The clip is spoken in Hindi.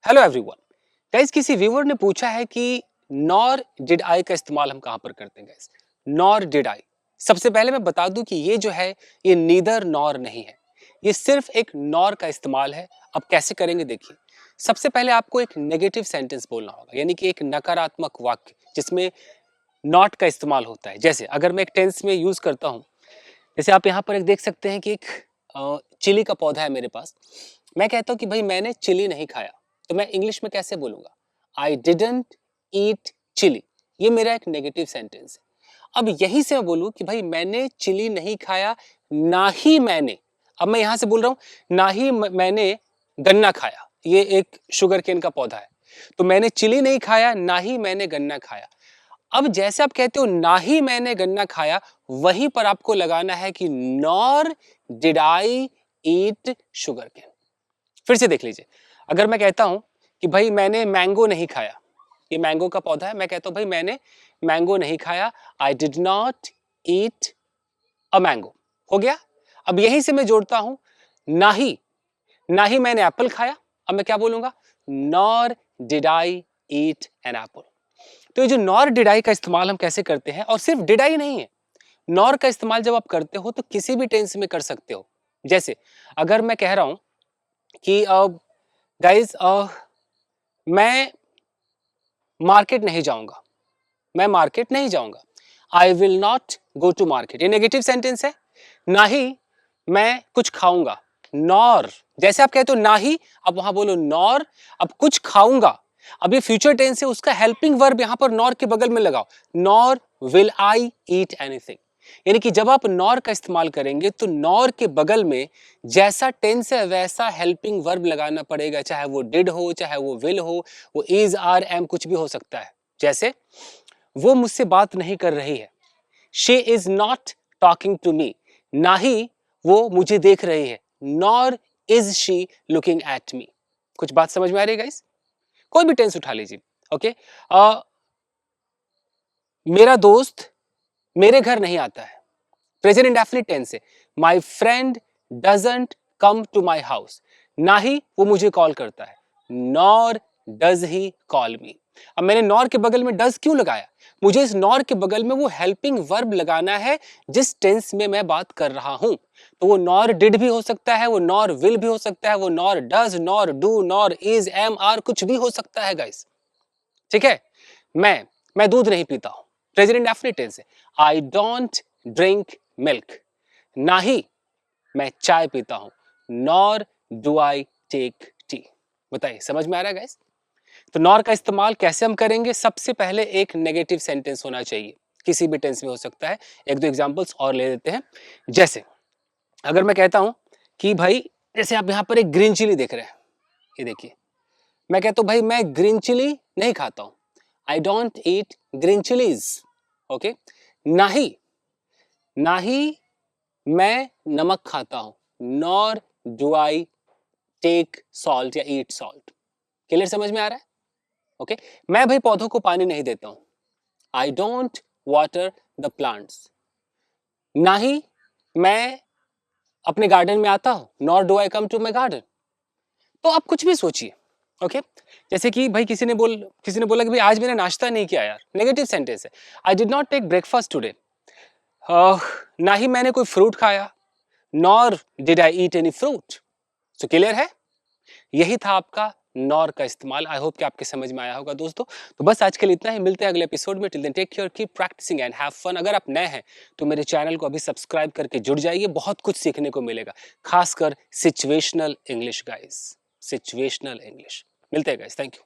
हेलो एवरीवन गाइस, किसी व्यूअर ने पूछा है कि नॉर डिड आई का इस्तेमाल हम कहां पर करते हैं गाइस। नॉर डिड आई, सबसे पहले मैं बता दूं कि ये जो है ये नीदर नॉर नहीं है, ये सिर्फ एक नॉर का इस्तेमाल है। अब कैसे करेंगे देखिए। सबसे पहले आपको एक नेगेटिव सेंटेंस बोलना होगा, यानी कि एक नकारात्मक वाक्य जिसमें नॉट का इस्तेमाल होता है। जैसे अगर मैं एक टेंस में यूज करता हूं, जैसे आप यहाँ पर एक देख सकते हैं कि एक चिली का पौधा है मेरे पास। मैं कहता हूँ कि भाई मैंने चिली नहीं खाया, तो मैं इंग्लिश में कैसे बोलूंगा? I didn't eat chilli. ये मेरा एक नेगेटिव सेंटेंस है। अब यही से मैं बोलूं कि भाई मैंने चिली नहीं खाया, ना ही मैंने, अब मैं यहां से बोल रहा हूं ना ही मैंने गन्ना खाया। ये एक शुगर केन का पौधा है, तो मैंने चिली नहीं खाया, ना ही मैंने गन्ना खाया। अब जैसे आप कहते हो ना ही मैंने गन्ना खाया, वहीं पर आपको लगाना है कि nor did I eat sugar cane. फिर से देख लीजिए, अगर मैं कहता हूं कि भाई मैंने मैंगो नहीं खाया, ये मैंगो का पौधा है, मैं कहता हूं भाई मैंने मैंगो नहीं खाया, आई did not eat a mango. हो गया। अब यहीं से मैं जोड़ता हूं ना ही मैंने एप्पल खाया। अब मैं क्या बोलूंगा? Nor did I eat an apple. तो ये जो नॉर डिड आई का इस्तेमाल हम कैसे करते हैं, और सिर्फ डिड आई नहीं है, नॉर का इस्तेमाल जब आप करते हो तो किसी भी टेंस में कर सकते हो। जैसे अगर मैं कह रहा हूं कि गाइस मैं मार्केट नहीं जाऊंगा, मैं मार्केट नहीं जाऊंगा, I will not go to market, ये नेगेटिव सेंटेंस है। ना ही मैं कुछ खाऊंगा, नॉर, जैसे आप कहते हो ना ही, अब वहां बोलो नॉर। अब कुछ खाऊंगा, अब ये फ्यूचर टेंस है, उसका हेल्पिंग वर्ब यहां पर नॉर के बगल में लगाओ, nor will I eat anything. यानी कि जब आप नॉर का इस्तेमाल करेंगे तो नॉर के बगल में जैसा टेंस है वैसा हेल्पिंग वर्ब लगाना पड़ेगा, चाहे वो डिड हो, चाहे वो विल हो, वो इज आर एम कुछ भी हो सकता है। जैसे वो मुझसे बात नहीं कर रही है, she is not talking to me, ना ही वो मुझे देख रही है, nor is she looking at me. कुछ बात समझ में आ रही है गाइस? कोई भी टेंस उठा लीजिए। ओके, मेरा दोस्त मेरे घर नहीं आता है, प्रेजेंट इंडेफिनिट टेंस है। My friend doesn't come to my house, ना ही वो मुझे कॉल करता है, nor does he call me. अब मैंने नॉर के बगल में डज क्यों लगाया? मुझे इस नॉर के बगल में वो हेल्पिंग वर्ब लगाना है जिस टेंस में मैं बात कर रहा हूं। तो वो नॉर डिड भी हो सकता है, वो नॉर विल भी हो सकता है, वो nor does, nor do, nor is, am, are कुछ भी हो सकता है गाइस। ठीक है। मैं दूध नहीं पीता हूं, प्रेजेंट इंडेफिनिट टेंस है। आई डोंट ड्रिंक मिल्क, ना ही मैं चाय पीता हूं, nor do I take tea. बताइए समझ में आ रहा है गाइस? तो नॉर का इस्तेमाल कैसे हम करेंगे? सबसे पहले एक नेगेटिव सेंटेंस होना चाहिए, किसी भी टेंस में हो सकता है। एक दो एग्जांपल्स और ले लेते हैं। जैसे अगर मैं कहता हूं कि भाई, जैसे आप यहां पर एक ग्रीन चिली देख रहे हैं, ये देखिए, मैं कहता हूं भाई मैं ग्रीन चिली नहीं खाता हूं, I don't eat green chillies. Okay, ना ही मैं नमक खाता हूं, nor do I take salt या ईट सॉल्ट। क्लियर समझ में आ रहा है? ओके, मैं भाई पौधों को पानी नहीं देता हूं, I don't water the plants. ना ही मैं अपने गार्डन में आता हूं, nor do I come to my garden. तो आप कुछ भी सोचिए। ओके, जैसे कि भाई किसी ने बोला कि भाई आज मैंने नाश्ता नहीं किया यार, नेगेटिव सेंटेंस है। I did not take breakfast today. ना ही मैंने कोई फ्रूट खाया, nor did I eat any fruit. So clear है? यही था आपका नॉर का इस्तेमाल। आई होप कि आपके समझ में आया होगा दोस्तों। तो बस आज के लिए इतना ही, मिलते हैं अगले एपिसोड में। Till then take care, keep practising and have fun. अगर आप नए हैं तो मेरे चैनल को अभी सब्सक्राइब करके जुड़ जाइए, बहुत कुछ सीखने को मिलेगा, खासकर situational English guys, situational English. मिलते हैं गाइस, थैंक यू।